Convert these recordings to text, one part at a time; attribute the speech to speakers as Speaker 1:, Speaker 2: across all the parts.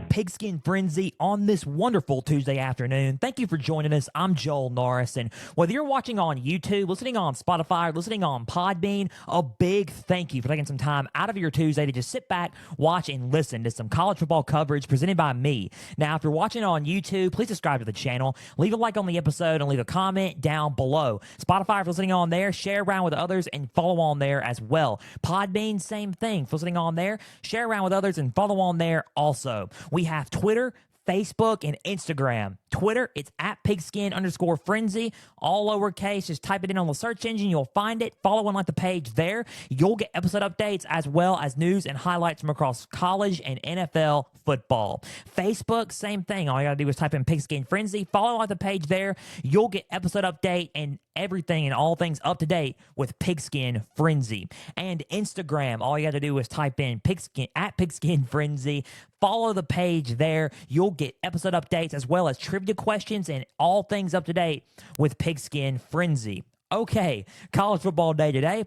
Speaker 1: Pigskin Frenzy on this wonderful Tuesday afternoon. Thank you for joining us. I'm Joel Norris, and whether you're watching on YouTube, listening on Spotify, or listening on Podbean, a big thank you for taking some time out of your Tuesday to just sit back, watch, and listen to some college football coverage presented by me. Now, if you're watching on YouTube, please subscribe to the channel, leave a like on the episode, and leave a comment down below. Spotify, if you're listening on there, share around with others and follow on there as well. Podbean, same thing. If you're listening on there, share around with others and follow on there also. We have Twitter, Facebook, and Instagram. Twitter, it's at pigskin_frenzy, all lowercase. Just type it in on the search engine. You'll find it. Follow and like the page there. You'll get episode updates as well as news and highlights from across college and NFL football. Facebook, same thing. All you got to do is type in Pigskin Frenzy. Follow and like the page there. You'll get episode update and everything and all things up to date with Pigskin Frenzy. And Instagram, all you got to do is type in Pigskin Frenzy. Follow the page there. You'll get episode updates as well as trivia questions and all things up to date with Pigskin Frenzy. Okay, college football day today.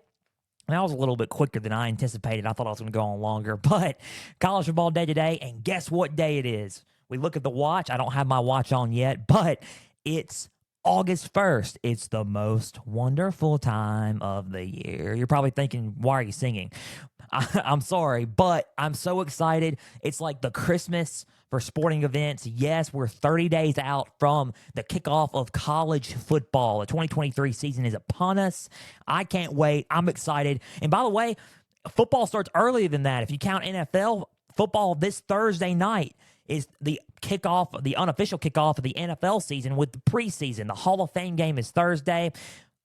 Speaker 1: That was a little bit quicker than I anticipated. I thought I was going to go on longer, but college football day today, and guess what day it is? We look at the watch. I don't have my watch on yet, but it's August 1st. It's the most wonderful time of the year. You're probably thinking, why are you singing? I'm sorry, but I'm so excited. It's like the Christmas for sporting events. Yes, we're 30 days out from the kickoff of college football. The 2023 season is upon us. I can't wait. I'm excited. And by the way, football starts earlier than that. If you count NFL football, this Thursday night is the kickoff, the unofficial kickoff of the NFL season with the preseason. The Hall of Fame game is Thursday.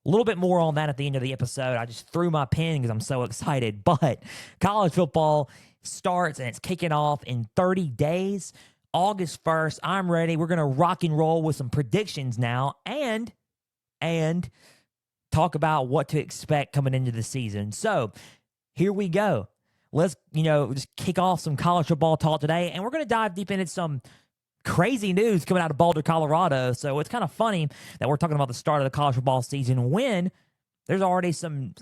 Speaker 1: A little bit more on that at the end of the episode. I just threw my pen because I'm so excited. But college football starts and it's kicking off in 30 days. August 1st. I'm ready. We're going to rock and roll with some predictions now and talk about what to expect coming into the season. So here we go. Let's, just kick off some college football talk today. And we're going to dive deep into some crazy news coming out of Boulder, Colorado. So it's kind of funny that we're talking about the start of the college football season when there's already some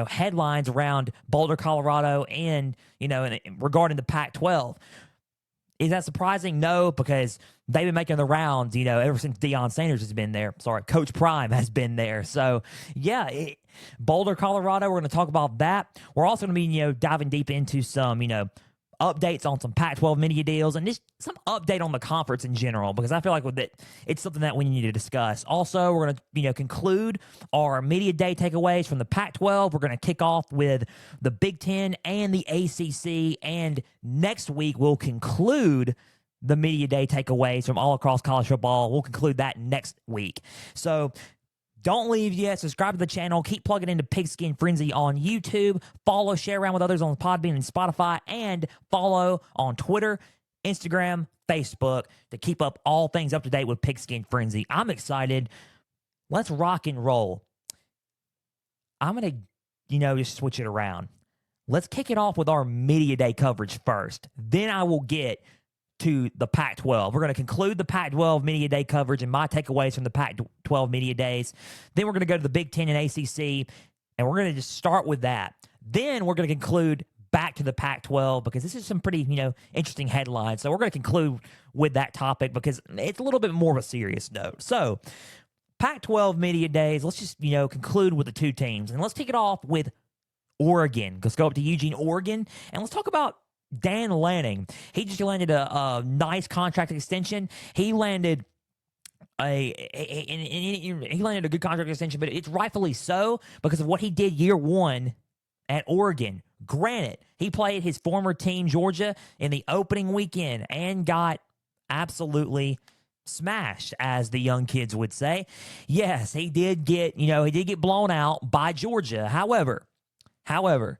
Speaker 1: headlines around Boulder, Colorado, and regarding the Pac-12. Is that surprising? No, because they've been making the rounds, ever since Deion Sanders has been there. Sorry, Coach Prime has been there. So yeah, Boulder, Colorado. We're going to talk about that. We're also going to be diving deep into some updates on some Pac-12 media deals and just some update on the conference in general, because I feel like with it, it's something that we need to discuss. Also, we're going to conclude our media day takeaways from the Pac-12. We're going to kick off with the Big Ten and the ACC, and next week we'll conclude the media day takeaways from all across college football. We'll conclude that next week. So don't leave yet. Subscribe to the channel. Keep plugging into Pigskin Frenzy on YouTube. Follow, share around with others on Podbean and Spotify. And follow on Twitter, Instagram, Facebook to keep up all things up to date with Pigskin Frenzy. I'm excited. Let's rock and roll. I'm going to, just switch it around. Let's kick it off with our media day coverage first. Then I will get to the Pac-12. We're going to conclude the Pac-12 media day coverage and my takeaways from the Pac-12 media days. Then we're going to go to the Big Ten and ACC, and we're going to just start with that. Then we're going to conclude back to the Pac-12 because this is some pretty, interesting headlines. So we're going to conclude with that topic because it's a little bit more of a serious note. So Pac-12 media days, let's just, conclude with the two teams. And let's kick it off with Oregon. Let's go up to Eugene, Oregon, and let's talk about Dan Lanning. He just landed a nice contract extension. He landed he landed a good contract extension, but it's rightfully so because of what he did year one at Oregon. Granted, he played his former team, Georgia, in the opening weekend and got absolutely smashed, as the young kids would say. Yes, he did get blown out by Georgia. However,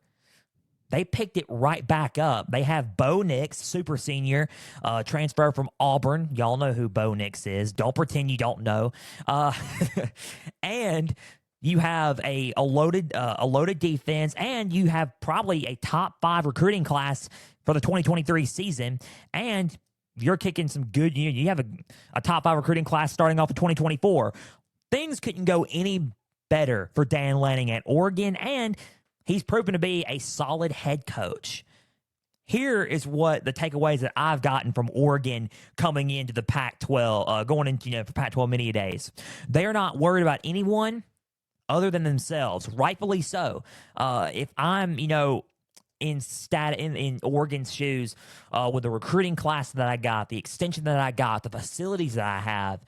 Speaker 1: they picked it right back up. They have Bo Nix, super senior, transfer from Auburn. Y'all know who Bo Nix is. Don't pretend you don't know. And you have a loaded defense, and you have probably a top 5 recruiting class for the 2023 season. And you're kicking some good. You have a top 5 recruiting class starting off in 2024. Things couldn't go any better for Dan Lanning at Oregon, and he's proven to be a solid head coach. here is what the takeaways that I've gotten from Oregon coming into the Pac-12, going into for Pac-12 media days. They're not worried about anyone other than themselves, rightfully so. If I'm in Oregon's shoes, with the recruiting class that I got, the extension that I got, the facilities that I have,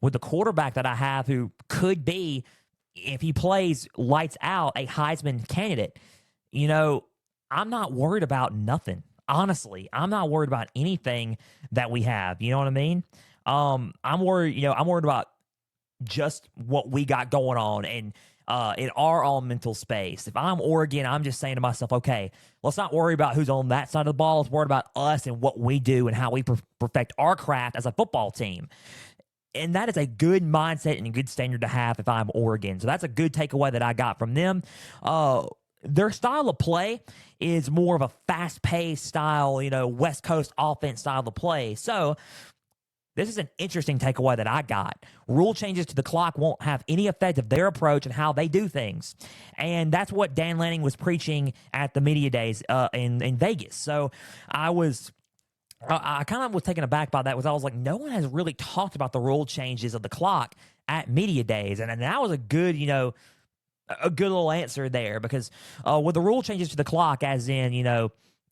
Speaker 1: with the quarterback that I have, who could be, if he plays lights out, a Heisman candidate. I'm not worried about nothing. Honestly, I'm not worried about anything that we have. You know what I mean? I'm worried. I'm worried about just what we got going on, and in our own mental space. If I'm Oregon, I'm just saying to myself, okay, let's not worry about who's on that side of the ball. Let's worry about us and what we do and how we perfect our craft as a football team. And that is a good mindset and a good standard to have if I'm Oregon. So that's a good takeaway that I got from them. Their style of play is more of a fast-paced style, West Coast offense style of play. So this is an interesting takeaway that I got. Rule changes to the clock won't have any effect of their approach and how they do things. And that's what Dan Lanning was preaching at the media days in Vegas. So I kind of was taken aback by that. I was like, no one has really talked about the rule changes of the clock at media days. And that was a good little answer there, because with the rule changes to the clock, as in,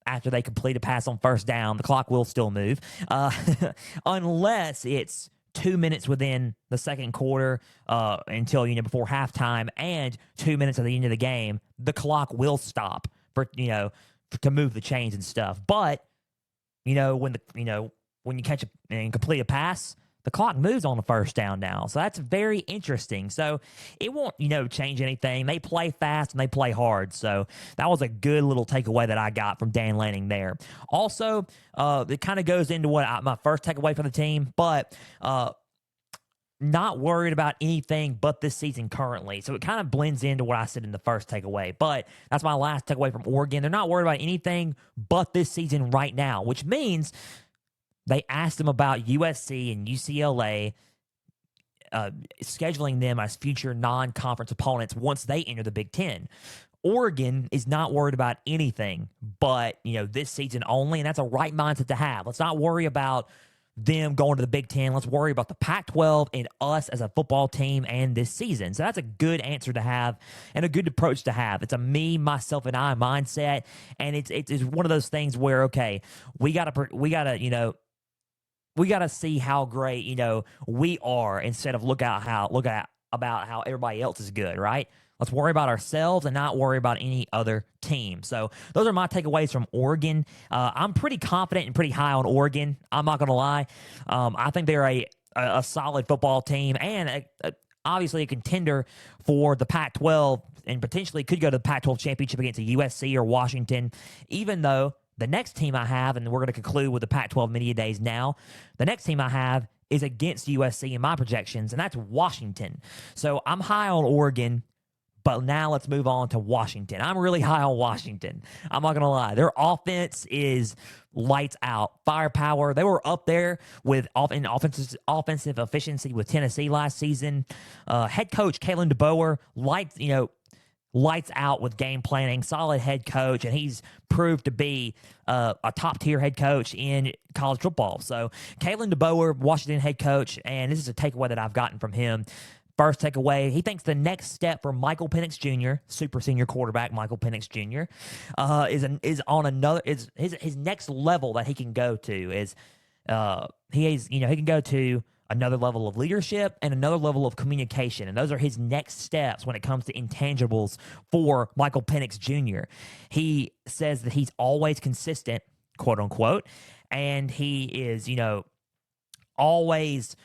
Speaker 1: after they complete a pass on first down, the clock will still move, unless it's 2 minutes within the second quarter until, before halftime, and 2 minutes at the end of the game, the clock will stop to move the chains and stuff. But, when you catch and complete a pass, the clock moves on the first down now. So that's very interesting. So it won't, change anything. They play fast and they play hard. So that was a good little takeaway that I got from Dan Lanning there. Also, it kind of goes into my first takeaway from the team, but not worried about anything but this season currently. So it kind of blends into what I said in the first takeaway. But that's my last takeaway from Oregon. They're not worried about anything but this season right now, which means they asked him about USC and UCLA, scheduling them as future non-conference opponents once they enter the Big Ten. Oregon is not worried about anything but, this season only, and that's a right mindset to have. Let's not worry about them going to the Big Ten. Let's worry about the Pac-12 and us as a football team and this season. So that's a good answer to have and a good approach to have. It's a me, myself, and I mindset, and it's one of those things where, okay, we gotta see how great, we are, instead of look at about how everybody else is good, right? Let's worry about ourselves and not worry about any other team. So those are my takeaways from Oregon. I'm pretty confident and pretty high on Oregon. I'm not going to lie. I think they're a solid football team, and obviously a contender for the Pac-12, and potentially could go to the Pac-12 championship against a USC or Washington, even though the next team I have, and we're going to conclude with the Pac-12 media days now, the next team I have is against USC in my projections, and that's Washington. So I'm high on Oregon, but now let's move on to Washington. I'm really high on Washington. I'm not going to lie. Their offense is lights out. Firepower. They were up there with offensive efficiency with Tennessee last season. Head coach Kalen DeBoer, lights out with game planning, solid head coach, and he's proved to be a top-tier head coach in college football. So Kalen DeBoer, Washington head coach, and this is a takeaway that I've gotten from him. First takeaway, he thinks the next step for Michael Penix Jr., super senior quarterback Michael Penix Jr., is on another, is his next level that he can go to is he can go to another level of leadership and another level of communication. And those are his next steps when it comes to intangibles for Michael Penix Jr. He says that he's always consistent, quote unquote, and he is, always,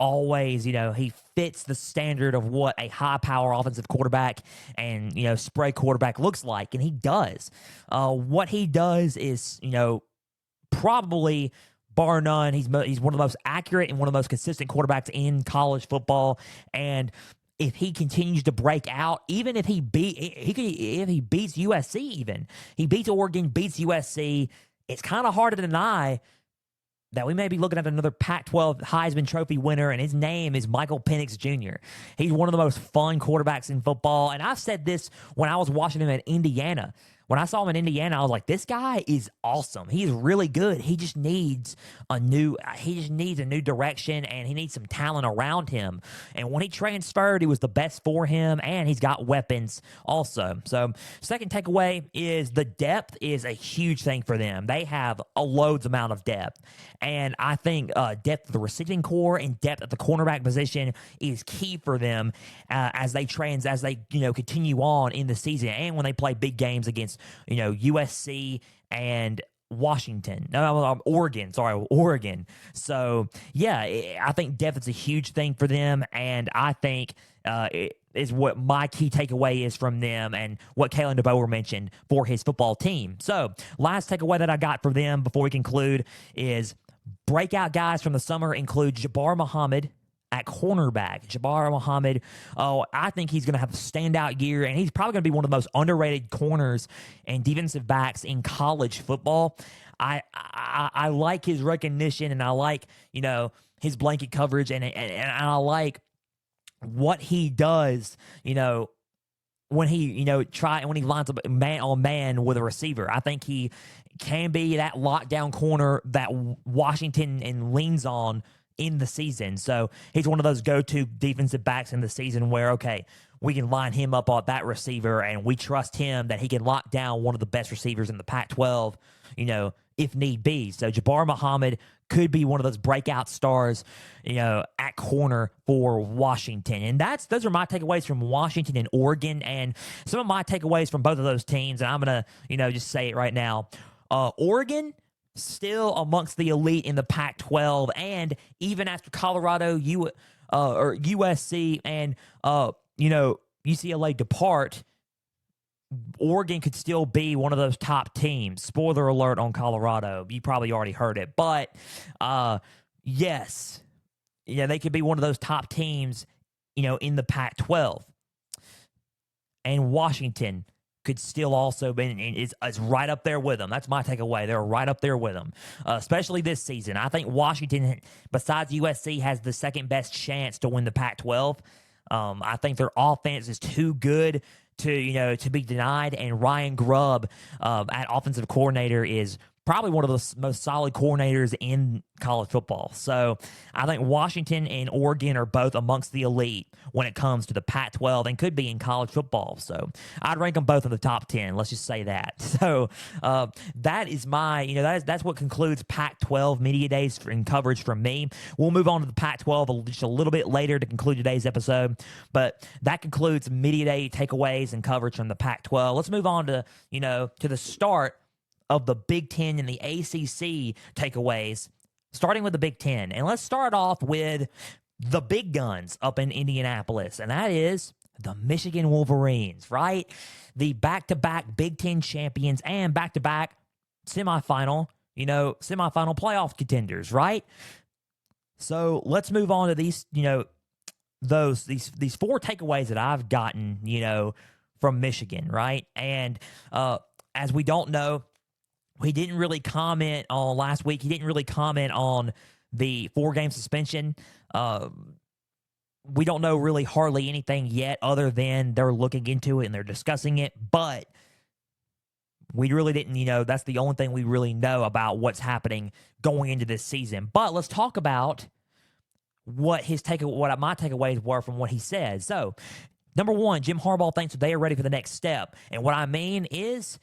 Speaker 1: he fits the standard of what a high-power offensive quarterback and, spray quarterback looks like, and he does. What he does is, probably, bar none, he's one of the most accurate and one of the most consistent quarterbacks in college football. And if he continues to break out, even if he beats USC, even he beats Oregon, beats USC, it's kind of hard to deny that we may be looking at another Pac-12 Heisman Trophy winner, and his name is Michael Penix Jr. He's one of the most fun quarterbacks in football, and I've said this when I was watching him at Indiana. when I saw him in Indiana, I was like, this guy is awesome. He's really good. He just needs a new direction, and he needs some talent around him. And when he transferred, it was the best for him, and he's got weapons also. So second takeaway is the depth is a huge thing for them. They have a loads amount of depth. And I think depth of the receiving core and depth at the cornerback position is key for them as they continue on in the season, and when they play big games against USC and Oregon. So yeah, I think depth is a huge thing for them, and I think it is what my key takeaway is from them, and what Kalen DeBoer mentioned for his football team. So last takeaway that I got for them before we conclude is breakout guys from the summer include Jabbar Muhammad at cornerback. Jabbar Muhammad, I think he's going to have a standout year, and he's probably going to be one of the most underrated corners and defensive backs in college football. I like his recognition, and I like his blanket coverage, and I like what he does. When he when he lines up man on man with a receiver, I think he can be that lockdown corner that Washington leans on in the season. So he's one of those go-to defensive backs in the season where, okay, we can line him up on that receiver, and we trust him that he can lock down one of the best receivers in the Pac-12, if need be. So Jabbar Muhammad could be one of those breakout stars, at corner for Washington. And those are my takeaways from Washington and Oregon, and some of my takeaways from both of those teams. And I'm going to, just say it right now. Oregon, still amongst the elite in the Pac-12, and even after Colorado, or USC, and UCLA depart, Oregon could still be one of those top teams. Spoiler alert on Colorado. You probably already heard it. But, yes, they could be one of those top teams, in the Pac-12. And Washington could still also be, and is right up there with them. That's my takeaway. They're right up there with them, especially this season. I think Washington, besides USC, has the second best chance to win the Pac-12. I think their offense is too good to be denied, and Ryan Grubb at offensive coordinator is probably one of the most solid coordinators in college football. So I think Washington and Oregon are both amongst the elite when it comes to the Pac-12, and could be in college football. So I'd rank them both in the top 10. Let's just say that. So that is my, that's what concludes Pac-12 Media Days and coverage from me. We'll move on to the Pac-12 just a little bit later to conclude today's episode. But that concludes Media Day takeaways and coverage from the Pac-12. Let's move on to, to the start of the Big Ten and the ACC takeaways, starting with the Big Ten. And let's start off with the big guns up in Indianapolis, and that is the Michigan Wolverines, right? The back-to-back Big Ten champions and back-to-back semifinal playoff contenders, right? So let's move on to these, these four takeaways that I've gotten, from Michigan, right? And as we don't know, he didn't really comment on last week. He didn't really comment on the 4-game suspension. We don't know really hardly anything yet other than they're looking into it and they're discussing it. But we really didn't, that's the only thing we really know about what's happening going into this season. But let's talk about what my takeaways were from what he said. So, number one, Jim Harbaugh thinks that they are ready for the next step. And what I mean is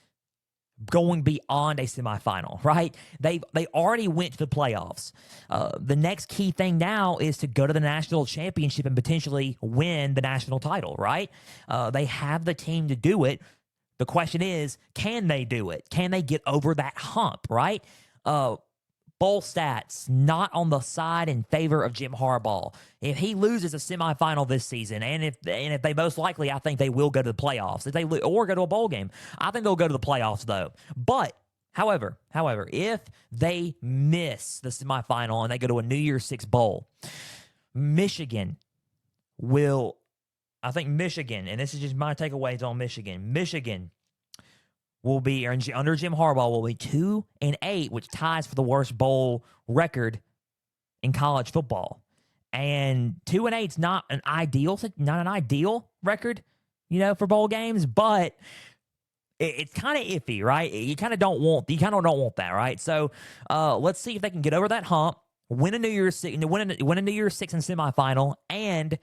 Speaker 1: going beyond a semifinal, right? They already went to the playoffs. The next key thing now is to go to the national championship and potentially win the national title, right? They have the team to do it. The question is, can they do it? Can they get over that hump, right? Bowl stats not on the side in favor of Jim Harbaugh. If he loses a semifinal this season, and if they most likely, I think they will go to the playoffs. If they or go to a bowl game, I think they'll go to the playoffs though. But however, if they miss the semifinal and they go to a New Year's Six bowl, Michigan, and this is just my takeaways on Michigan will be, under Jim Harbaugh, will be 2-8, which ties for the worst bowl record in college football. And 2-8 is not an ideal record, for bowl games, but it's kind of iffy, right? You kind of don't want that, right? So let's see if they can get over that hump, win a New Year's Six, win a New Year's Six and semifinal, and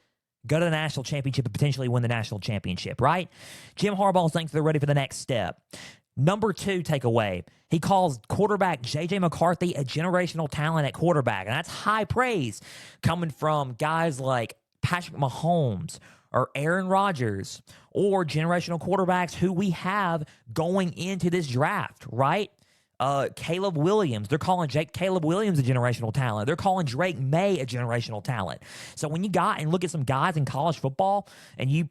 Speaker 1: go to the national championship and potentially win the national championship, right? Jim Harbaugh thinks they're ready for the next step. Number 2 takeaway, he calls quarterback J.J. McCarthy a generational talent at quarterback, and that's high praise coming from guys like Patrick Mahomes or Aaron Rodgers or generational quarterbacks who we have going into this draft, right? Caleb Williams. They're calling Caleb Williams a generational talent. They're calling Drake May a generational talent. So when you got and look at some guys in college football and you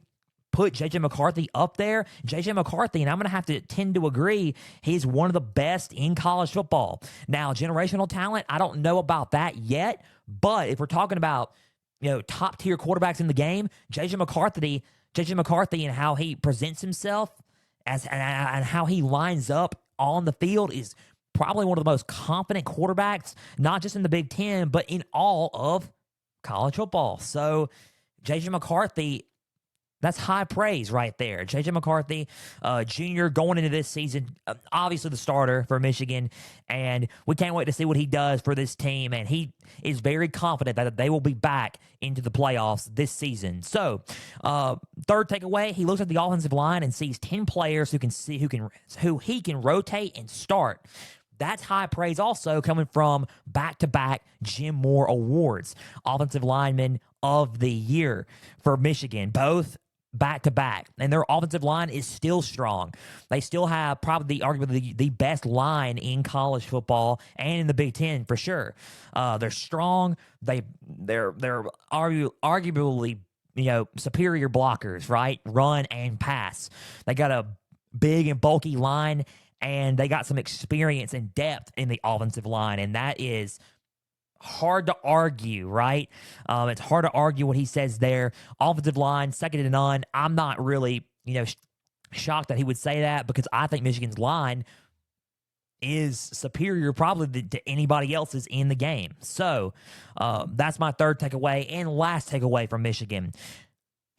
Speaker 1: put J.J. McCarthy up there, J.J. McCarthy, and I'm going to have to tend to agree, he's one of the best in college football. Now, generational talent, I don't know about that yet, but if we're talking about, top tier quarterbacks in the game, J.J. McCarthy and how he presents himself and how he lines up on the field is probably one of the most confident quarterbacks, not just in the Big Ten, but in all of college football. So J.J. McCarthy, that's high praise right there. J.J. McCarthy, Jr. going into this season, obviously the starter for Michigan, and we can't wait to see what he does for this team, and he is very confident that they will be back into the playoffs this season. So, third takeaway, he looks at the offensive line and sees 10 players who he can rotate and start. That's high praise also coming from back-to-back Jim Moore Awards, Offensive Lineman of the Year for Michigan, both back-to-back. And their offensive line is still strong. They still have probably arguably the best line in college football and in the Big Ten for sure. They're strong. They're arguably superior blockers, right? Run and pass. They got a big and bulky line, and they got some experience and depth in the offensive line, and that is hard to argue, right? It's hard to argue what he says there. Offensive line, second to none. I'm not really, shocked that he would say that because I think Michigan's line is superior probably to anybody else's in the game. So that's my third takeaway and last takeaway from Michigan.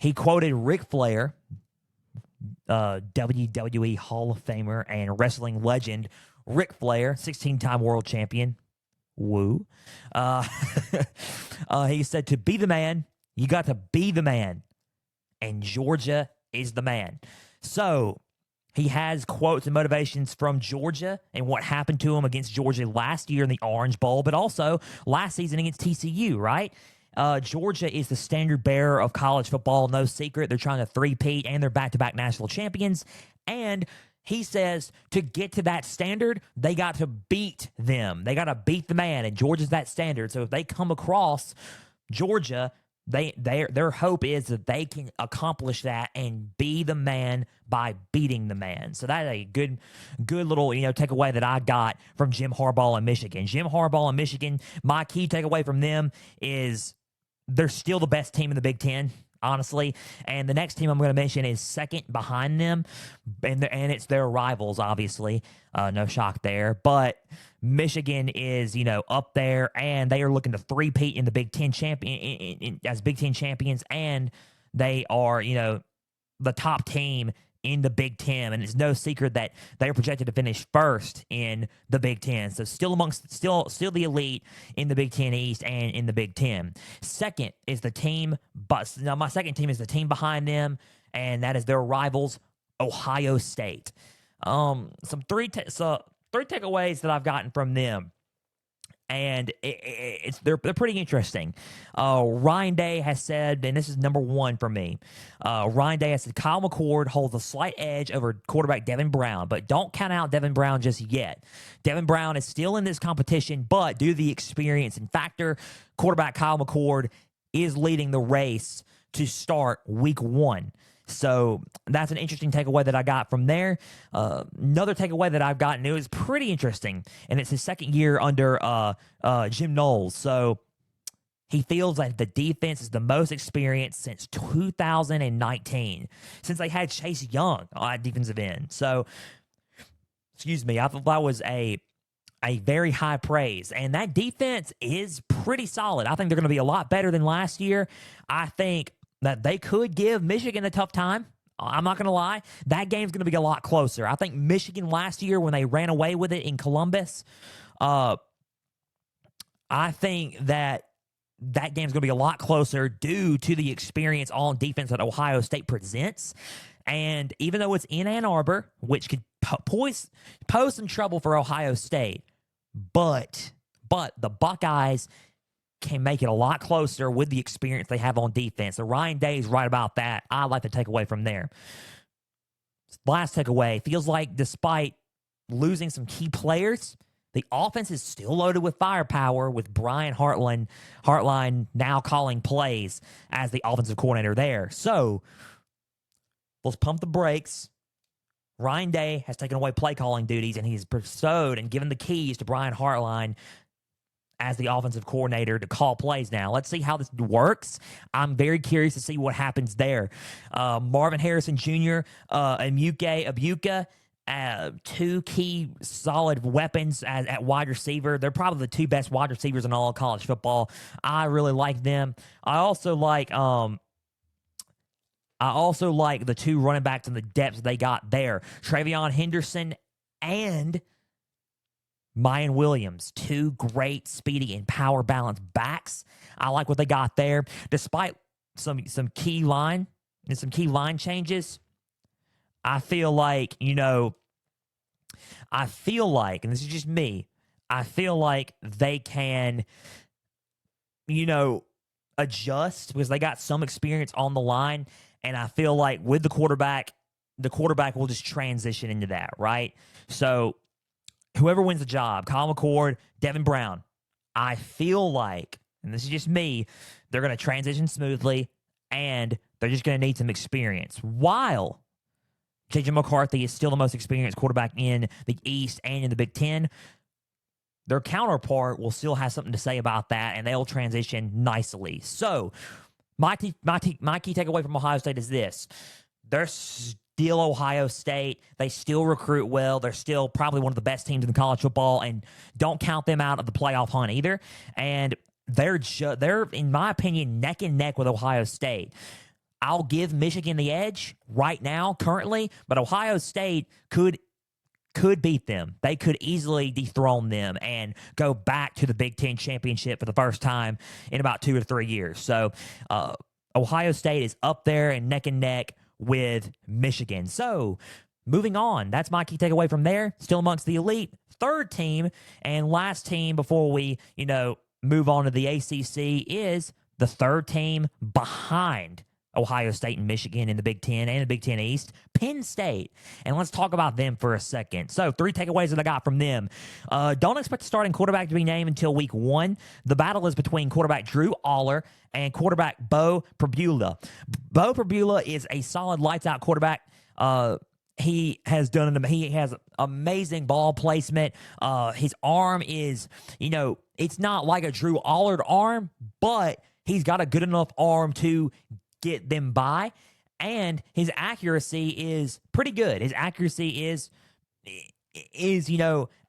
Speaker 1: He quoted Ric Flair, WWE Hall of Famer and wrestling legend Ric Flair, 16-time world champion. Woo. He said, to be the man, you got to be the man. And Georgia is the man. So he has quotes and motivations from Georgia and what happened to him against Georgia last year in the Orange Bowl, but also last season against TCU, right? Georgia is the standard bearer of college football. No secret. They're trying to three-peat, and they're back-to-back national champions. And he says to get to that standard, they got to beat them. They got to beat the man, and Georgia's that standard. So if they come across Georgia, their hope is that they can accomplish that and be the man by beating the man. So that's a good little takeaway that I got from Jim Harbaugh and Michigan. Jim Harbaugh and Michigan, my key takeaway from them is they're still the best team in the Big Ten, honestly. And the next team I'm going to mention is second behind them, and it's their rivals, obviously. No shock there. But Michigan is, up there, and they are looking to three-peat in the Big Ten as Big Ten champions, and they are, the top team in the Big Ten, and it's no secret that they are projected to finish first in the Big Ten. So still the elite in the Big Ten East and in the Big Ten. Second is the team, but now my second team is the team behind them, and that is their rivals, Ohio State. Three takeaways that I've gotten from them, and they're pretty interesting. Ryan Day has said, and this is number one for me, Ryan Day has said Kyle McCord holds a slight edge over quarterback Devin Brown, but don't count out Devin Brown just yet. Devin Brown is still in this competition, but due to the experience and factor, quarterback Kyle McCord is leading the race to start week 1. So that's an interesting takeaway that I got from there. Another takeaway that I've gotten is pretty interesting, and it's his second year under Jim Knowles. So he feels like the defense is the most experienced since 2019, since they had Chase Young on defensive end. So, excuse me, I thought that was a very high praise. And that defense is pretty solid. I think they're going to be a lot better than last year. I think that they could give Michigan a tough time. I'm not going to lie, that game's going to be a lot closer. I think Michigan last year when they ran away with it in Columbus, I think that game's going to be a lot closer due to the experience on defense that Ohio State presents. And even though it's in Ann Arbor, which could pose some trouble for Ohio State, but the Buckeyes can make it a lot closer with the experience they have on defense. So Ryan Day is right about that. I like to take away from there. Last takeaway, feels like despite losing some key players, the offense is still loaded with firepower with Brian Hartline now calling plays as the offensive coordinator there. So let's pump the brakes. Ryan Day has taken away play calling duties, and he's bestowed and given the keys to Brian Hartline as the offensive coordinator to call plays now. Let's see how this works. I'm very curious to see what happens there. Marvin Harrison Jr., Abuka, two key solid weapons at wide receiver. They're probably the two best wide receivers in all of college football. I really like them. I also like the two running backs and the depth they got there. Travion Henderson and Mayan Williams, two great, speedy, and power balanced backs. I like what they got there. Despite some key line changes, I feel like, and this is just me, I feel like they can, adjust because they got some experience on the line. And I feel like with the quarterback will just transition into that, right? So whoever wins the job, Kyle McCord, Devin Brown, I feel like, and this is just me, they're going to transition smoothly, and they're just going to need some experience. While J.J. McCarthy is still the most experienced quarterback in the East and in the Big Ten, their counterpart will still have something to say about that, and they'll transition nicely. So my key takeaway from Ohio State is this. They're still Ohio State. They still recruit well. They're still probably one of the best teams in college football, and don't count them out of the playoff hunt either. And they're, in my opinion, neck and neck with Ohio State. I'll give Michigan the edge right now, currently, but Ohio State could beat them. They could easily dethrone them and go back to the Big Ten championship for the first time in about 2 or 3 years. So Ohio State is up there and neck with Michigan. So moving on, that's my key takeaway from there. Still amongst the elite. Third team and last team before we, move on to the ACC is the third team behind Ohio State and Michigan in the Big Ten and the Big Ten East, Penn State. And let's talk about them for a second. So 3 takeaways that I got from them. Don't expect the starting quarterback to be named until week 1. The battle is between quarterback Drew Aller and quarterback Bo Pribula. Bo Pribula is a solid lights-out quarterback. He has amazing ball placement. His arm is, it's not like a Drew Aller arm, but he's got a good enough arm to get them by, and his accuracy is pretty good. His accuracy is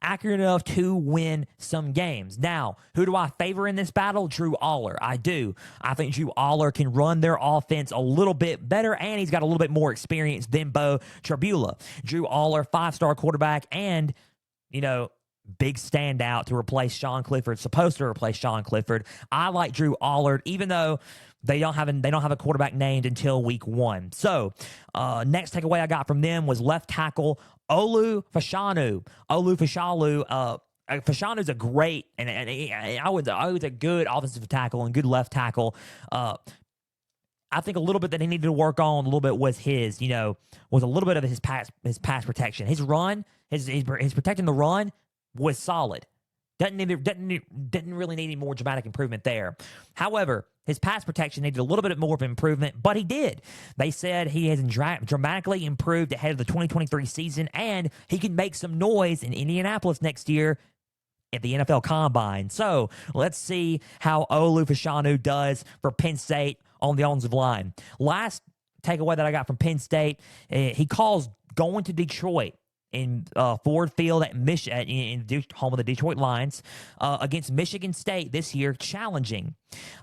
Speaker 1: accurate enough to win some games. Now, who do I favor in this battle? Drew Aller. I do. I think Drew Aller can run their offense a little bit better, and he's got a little bit more experience than Bo Pribula. Drew Aller, 5-star quarterback, and big standout to replace Sean Clifford. Supposed to replace Sean Clifford. I like Drew Aller, even though they don't have a quarterback named until week 1. So, next takeaway I got from them was left tackle Olu Fashanu. Fashanu's a great and I was a good offensive tackle and good left tackle. I think a little bit that he needed to work on a little bit was was a little bit of his pass protection. His run, his protecting the run was solid. Didn't really need any more dramatic improvement there. However, his pass protection needed a little bit more of improvement, but he did. They said he has dramatically improved ahead of the 2023 season, and he can make some noise in Indianapolis next year at the NFL Combine. So let's see how Olu Fashanu does for Penn State on the offensive line. Last takeaway that I got from Penn State, he calls going to Detroit in Ford Field at home of the Detroit Lions against Michigan State this year challenging.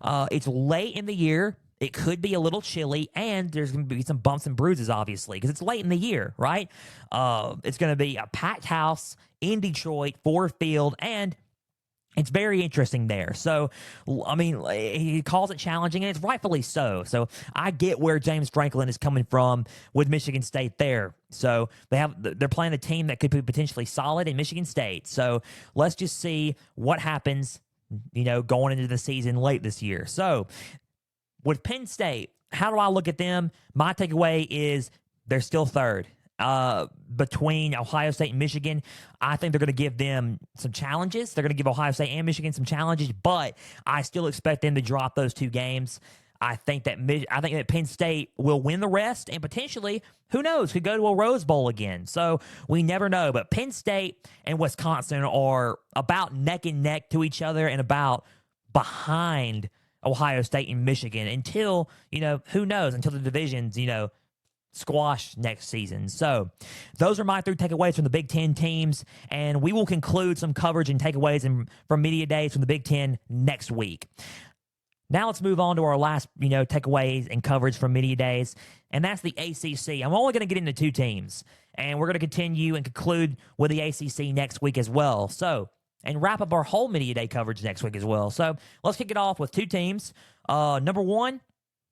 Speaker 1: It's late in the year. it could be a little chilly, and there's going to be some bumps and bruises, obviously, because it's late in the year, right? It's going to be a packed house in Detroit, Ford Field, and it's very interesting there. So, I mean, he calls it challenging, and it's rightfully so. So, I get where James Franklin is coming from with Michigan State there. So, they're playing a team that could be potentially solid in Michigan State. So, let's just see what happens, going into the season late this year. So, with Penn State, how do I look at them? My takeaway is they're still third. Between Ohio State and Michigan, I think they're going to give them some challenges. They're going to give Ohio State and Michigan some challenges, but I still expect them to drop those two games. I think that Penn State will win the rest, and potentially, who knows, could go to a Rose Bowl again. So we never know. But Penn State and Wisconsin are about neck and neck to each other and about behind Ohio State and Michigan until, who knows, until the divisions, squash next season. So those are my 3 takeaways from the Big Ten teams, and we will conclude some coverage and takeaways from media days from the Big Ten next week. Now let's move on to our last, takeaways and coverage from media days, and that's the ACC. I'm only going to get into 2 teams, and we're going to continue and conclude with the ACC next week as well. So, and wrap up our whole media day coverage next week as well. So let's kick it off with 2 teams. Number 1,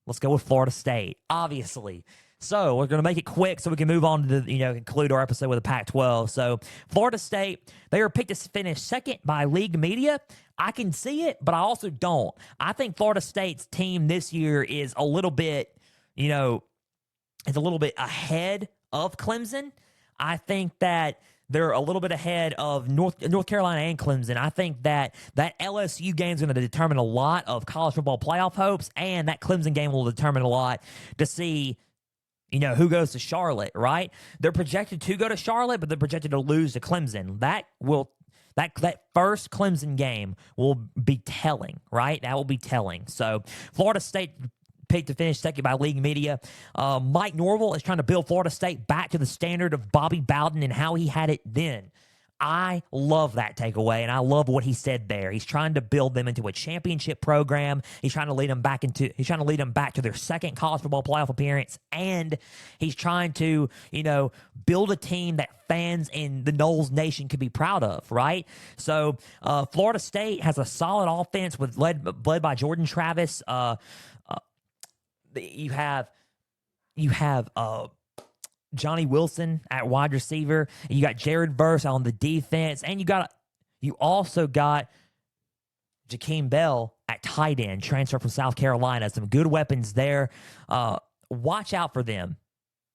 Speaker 1: let's go with Florida State, obviously. So we're going to make it quick so we can move on to conclude our episode with the Pac-12. So Florida State, they were picked to finish second by league media. I can see it, but I also don't. I think Florida State's team this year is a little bit, ahead of Clemson. I think that they're a little bit ahead of North Carolina and Clemson. I think that LSU game is going to determine a lot of college football playoff hopes, and that Clemson game will determine a lot to see who goes to Charlotte, right? They're projected to go to Charlotte, but they're projected to lose to Clemson. That first Clemson game will be telling, right? That will be telling. So Florida State picked to finish second by league media. Mike Norvell is trying to build Florida State back to the standard of Bobby Bowden and how he had it then. I love that takeaway, and I love what he said there. He's trying to build them into a championship program. He's trying to lead them back to their second college football playoff appearance, and he's trying to, build a team that fans in the Noles Nation could be proud of, right? So, Florida State has a solid offense led by Jordan Travis. You have Johnny Wilson at wide receiver. You got Jared Verse on the defense, and you also got Jakeem Bell at tight end, transfer from South Carolina. Some good weapons there. Watch out for them.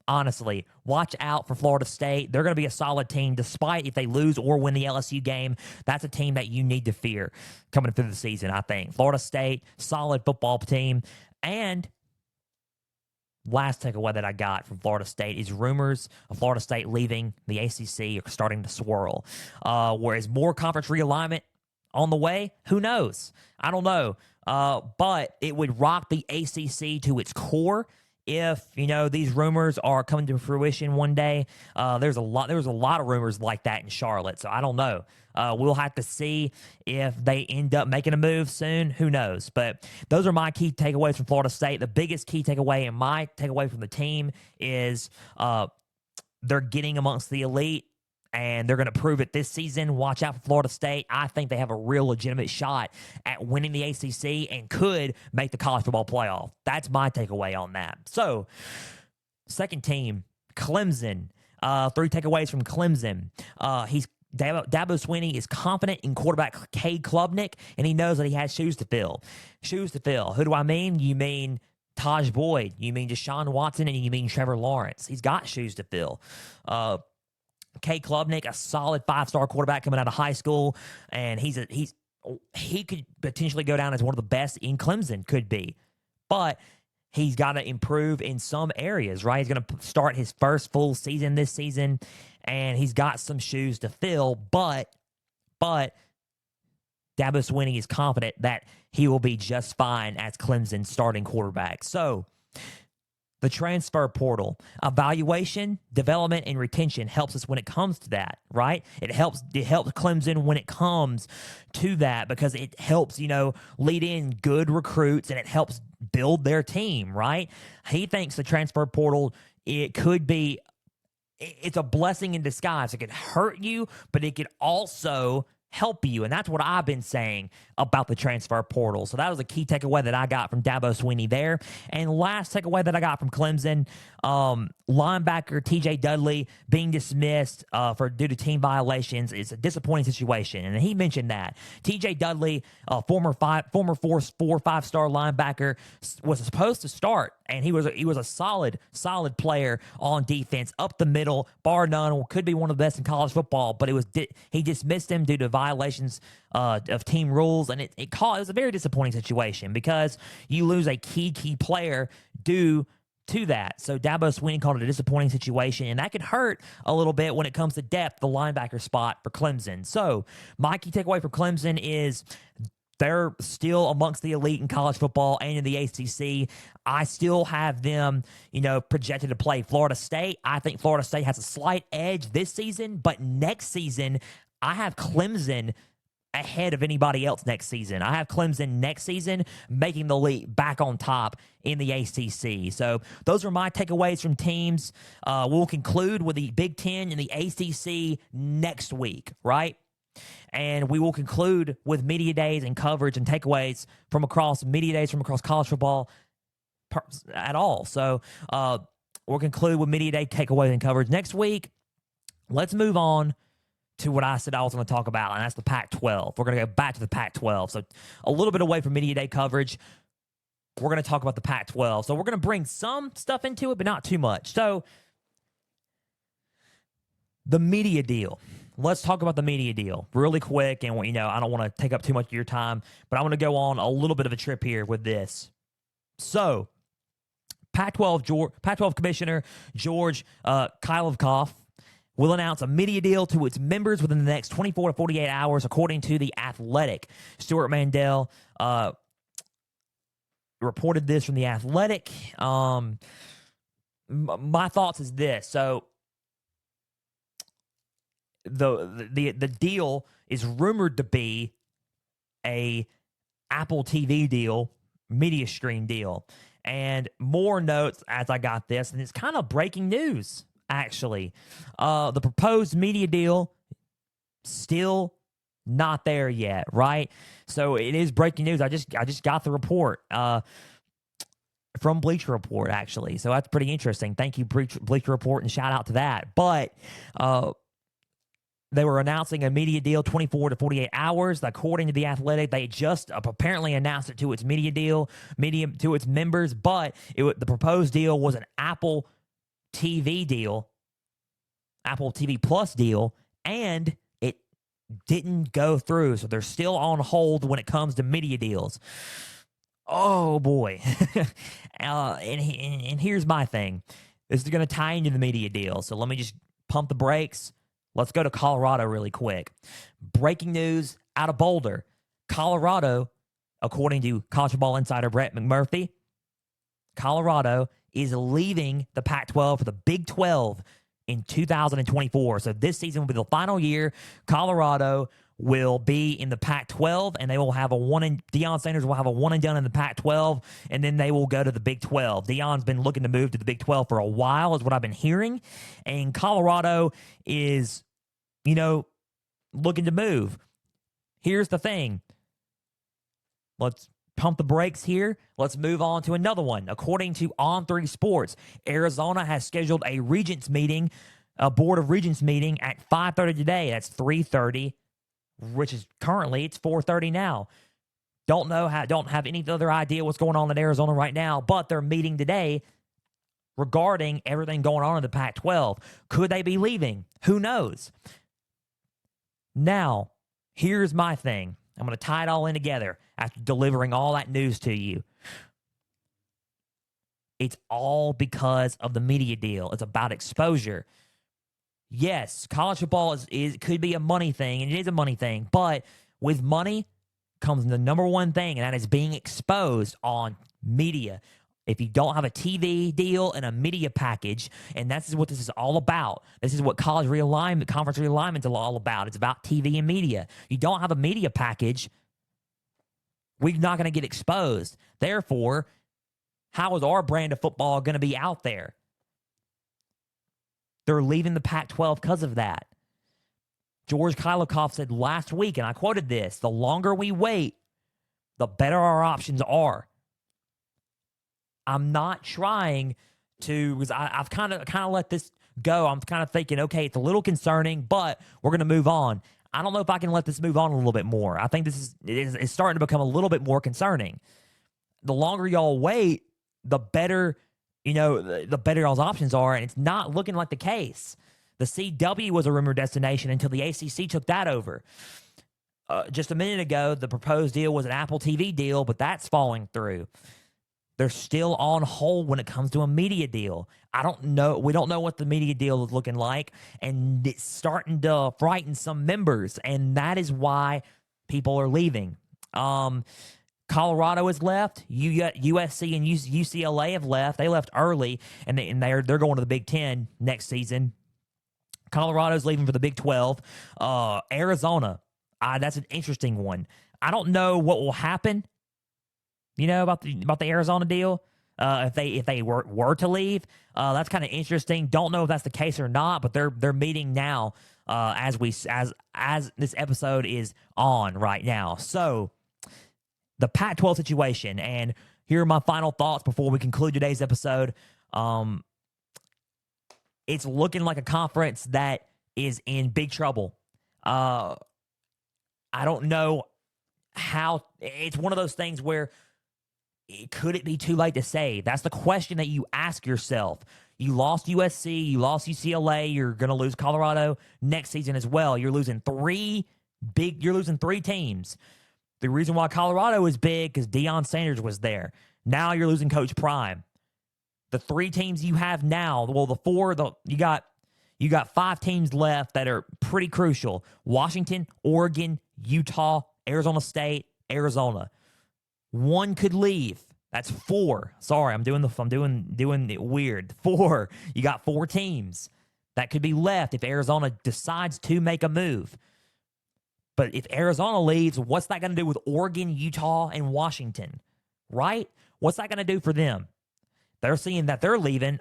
Speaker 1: Honestly, watch out for Florida State. They're going to be a solid team, despite if they lose or win the LSU game. That's a team that you need to fear coming through the season, I think. Florida State, solid football team. And last takeaway that I got from Florida State is rumors of Florida State leaving the ACC are starting to swirl. Whereas more conference realignment on the way, who knows? I don't know. But it would rock the ACC to its core if these rumors are coming to fruition one day. There was a lot of rumors like that in Charlotte, so I don't know. We'll have to see if they end up making a move soon. Who knows? But those are my key takeaways from Florida State. The biggest key takeaway and my takeaway from the team is they're getting amongst the elite, and they're going to prove it this season. Watch out for Florida State. I think they have a real legitimate shot at winning the ACC and could make the college football playoff. That's my takeaway on that. So, second team, Clemson. 3 takeaways from Clemson. Dabo Swinney is confident in quarterback Cade Klubnik, and he knows that he has shoes to fill. Shoes to fill. Who do I mean? You mean Taj Boyd. You mean Deshaun Watson, and you mean Trevor Lawrence. He's got shoes to fill. Cade Klubnik, a solid 5-star quarterback coming out of high school, and he could potentially go down as one of the best in Clemson, could be. But he's got to improve in some areas, right? He's going to start his first full season this season, and he's got some shoes to fill, but Dabo Swinney is confident that he will be just fine as Clemson's starting quarterback. So, the transfer portal, evaluation, development, and retention helps us when it comes to that, right? It helps Clemson when it comes to that because it helps, lead in good recruits, and it helps build their team, right? He thinks the transfer portal, it's a blessing in disguise. It could hurt you, but it could also help you. And that's what I've been saying about the transfer portal. So that was a key takeaway that I got from Dabo Swinney there. And last takeaway that I got from Clemson, linebacker TJ Dudley being dismissed due to team violations is a disappointing situation. And he mentioned that. TJ Dudley, former 5-star linebacker, was supposed to start, and he was a solid player on defense, up the middle, bar none, could be one of the best in college football, but he dismissed him due to violations of team rules, and it was a very disappointing situation because you lose a key player due to that. So Dabo Swinney called it a disappointing situation, and that could hurt a little bit when it comes to depth, the linebacker spot for Clemson. So my key takeaway for Clemson is they're still amongst the elite in college football and in the ACC. I still have them, projected to play Florida State. I think Florida State has a slight edge this season, but next season, I have Clemson ahead of anybody else next season. I have Clemson next season making the leap back on top in the ACC. So those are my takeaways from teams. We'll conclude with the Big Ten and the ACC next week, right? And we will conclude with media days and coverage and takeaways from across college football at all. So we'll conclude with media day takeaways and coverage next week. Let's move on to what I said I was going to talk about, and that's the Pac-12. We're going to go back to the Pac-12. So a little bit away from media day coverage, we're going to talk about the Pac-12. So we're going to bring some stuff into it, but not too much. So the media deal. Let's talk about the media deal really quick. And, I don't want to take up too much of your time, but I want to go on a little bit of a trip here with this. So Pac-12 Commissioner George Kylovkov will announce a media deal to its members within the next 24 to 48 hours, according to The Athletic. Stuart Mandel reported this from The Athletic. My thoughts is this. So the deal is rumored to be a Apple TV deal, media stream deal. And more notes as I got this, and it's kind of breaking news, actually. The proposed media deal still not there yet, right? So it is breaking news. I just got the report from Bleacher Report, actually. So that's pretty interesting. Thank you, Bleacher Report, and shout out to that. But they were announcing a media deal 24 to 48 hours. According to The Athletic, they just apparently announced it to its to its members, but the proposed deal was an Apple TV deal, Apple TV Plus deal, and it didn't go through. So they're still on hold when it comes to media deals. Oh, boy. And here's my thing. This is going to tie into the media deal. So let me just pump the brakes. Let's go to Colorado really quick. Breaking news out of Boulder. Colorado, according to College Football Insider Brett McMurphy, Colorado is leaving the Pac-12 for the Big 12 in 2024. So this season will be the final year. Colorado will be in the Pac-12, and they will have Deion Sanders will have a one and done in the Pac-12, and then they will go to the Big 12. Deion's been looking to move to the Big 12 for a while, is what I've been hearing, and Colorado is, looking to move. Here's the thing. Let's pump the brakes here. Let's move on to another one. According to On3 Sports, Arizona has scheduled a Board of Regents meeting at 5:30 today. That's 3:30. Which is currently, it's 4:30 now. Don't have any other idea what's going on in Arizona right now, but they're meeting today regarding everything going on in the Pac-12. Could they be leaving? Who knows? Now, here's my thing. I'm going to tie it all in together after delivering all that news to you. It's all because of the media deal. It's about exposure. Yes, college football could be a money thing, and it is a money thing, but with money comes the number one thing, and that is being exposed on media. If you don't have a TV deal and a media package, and that's what this is all about. This is what conference realignment is all about. It's about TV and media. You don't have a media package, we're not going to get exposed. Therefore, How is our brand of football going to be out there? They're leaving the Pac-12 because of that. George Kylikoff said last week, and I quoted this, the longer we wait, the better our options are. I'm not trying to, because I've kind of let this go. I'm kind of thinking, okay, it's a little concerning, but we're going to move on. I don't know if I can let this move on a little bit more. I think it's starting to become a little bit more concerning. The longer y'all wait, the better, the better y'all's options are, and it's not looking like the case. The CW was a rumored destination until the ACC took that over. Just a minute ago, the proposed deal was an Apple TV deal, but that's falling through. They're still on hold when it comes to a media deal. I don't know. We don't know what the media deal is looking like, and it's starting to frighten some members, and that is why people are leaving. Colorado has left. USC and UCLA have left. They left early, and they're going to the Big Ten next season. Colorado's leaving for the Big 12. Arizona, that's an interesting one. I don't know what will happen. About the Arizona deal. If they were to leave, that's kind of interesting. Don't know if that's the case or not, but they're meeting now as this episode is on right now. So the Pac-12 situation, and here are my final thoughts before we conclude today's episode. It's looking like a conference that is in big trouble. I don't know how. It's one of those things where could it be too late to say? That's the question that you ask yourself. You lost USC, you lost UCLA, you're going to lose Colorado next season as well. You're losing three teams. The reason why Colorado is big because Deion Sanders was there. Now you're losing Coach Prime. The three teams you have now, you got 5 teams left that are pretty crucial. Washington, Oregon, Utah, Arizona State, Arizona. One could leave. That's 4. Sorry, I'm doing it weird. 4. You got 4 teams that could be left if Arizona decides to make a move. But if Arizona leaves, what's that going to do with Oregon, Utah, and Washington? Right? What's that going to do for them? They're seeing that they're leaving.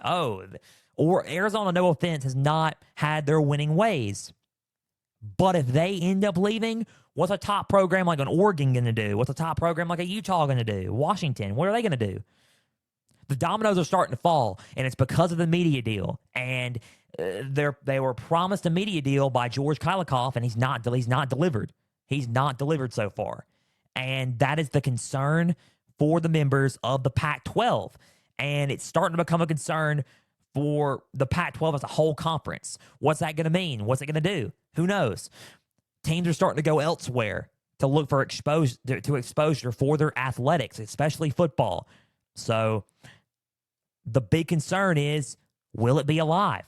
Speaker 1: Or Arizona, no offense, has not had their winning ways. But if they end up leaving, what's a top program like an Oregon going to do? What's a top program like a Utah going to do? Washington, what are they going to do? The dominoes are starting to fall, and it's because of the media deal. And they were promised a media deal by George Kylikoff, and he's not delivered. He's not delivered so far. And that is the concern for the members of the Pac-12. And it's starting to become a concern for the Pac-12 as a whole conference. What's that going to mean? What's it going to do? Who knows? Teams are starting to go elsewhere to look for exposure for their athletics, especially football. So the big concern is, will it be alive?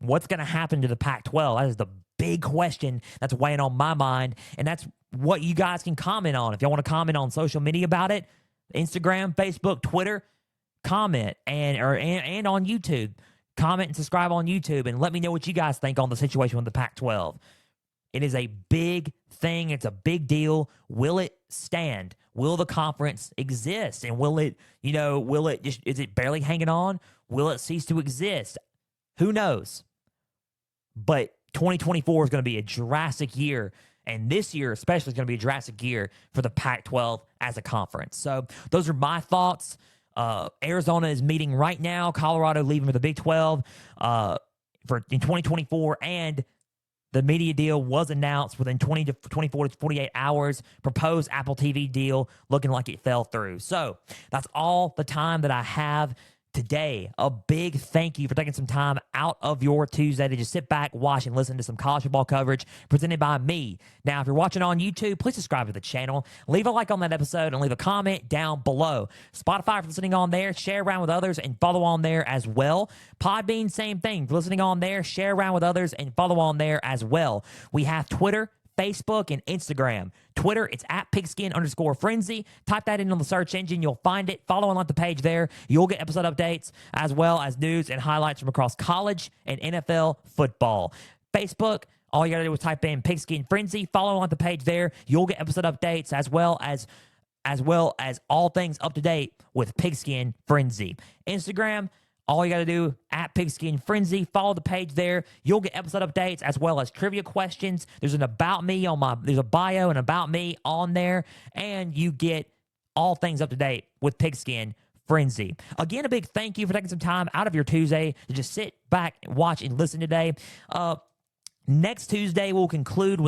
Speaker 1: What's going to happen to the Pac-12? That is the big question that's weighing on my mind, and that's what you guys can comment on. If y'all want to comment on social media about it, Instagram, Facebook, Twitter, comment, and on YouTube. Comment and subscribe on YouTube, and let me know what you guys think on the situation with the Pac-12. It is a big thing. It's a big deal. Will it stand? Will the conference exist? And will it is it barely hanging on? Will it cease to exist? Who knows? But 2024 is going to be a drastic year, and this year especially is going to be a drastic year for the Pac-12 as a conference. So those are my thoughts. Arizona is meeting right now. Colorado leaving for the Big 12 in 2024, and the media deal was announced within 24 to 48 hours. Proposed Apple TV deal looking like it fell through. So that's all the time that I have today. A big thank you for taking some time out of your Tuesday to just sit back, watch, and listen to some college football coverage presented by me. Now, if you're watching on YouTube, please subscribe to the channel. Leave a like on that episode and leave a comment down below. Spotify for listening on there. Share around with others and follow on there as well. Podbean, same thing. For listening on there, share around with others and follow on there as well. We have Twitter, Facebook, and Instagram. Twitter, it's at Pigskin_Frenzy. Type that in on the search engine. You'll find it. Follow and like the page there. You'll get episode updates as well as news and highlights from across college and NFL football. Facebook, all you got to do is type in Pigskin Frenzy. Follow and like the page there. You'll get episode updates as well as as well as all things up to date with Pigskin Frenzy. Instagram, all you got to do at Pigskin Frenzy, follow the page there. You'll get episode updates as well as trivia questions. There's an about me there's a bio and about me on there, and you get all things up to date with Pigskin Frenzy. Again, a big thank you for taking some time out of your Tuesday to just sit back, watch, and listen today. Next Tuesday, we'll conclude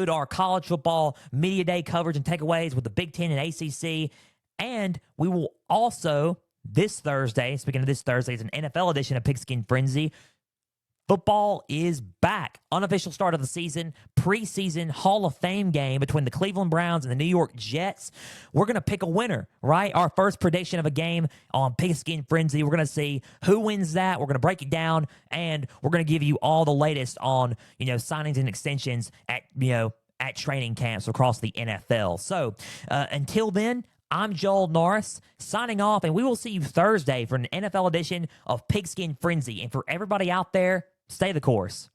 Speaker 1: our college football media day coverage and takeaways with the Big Ten and ACC, and we will also this Thursday, speaking of this Thursday, it's an NFL edition of Pigskin Frenzy. Football is back. Unofficial start of the season, preseason Hall of Fame game between the Cleveland Browns and the New York Jets. We're going to pick a winner, right? Our first prediction of a game on Pigskin Frenzy. We're going to see who wins that. We're going to break it down, and we're going to give you all the latest on, signings and extensions at training camps across the NFL. So until then, I'm Joel Norris signing off, and we will see you Thursday for an NFL edition of Pigskin Frenzy. And for everybody out there, stay the course.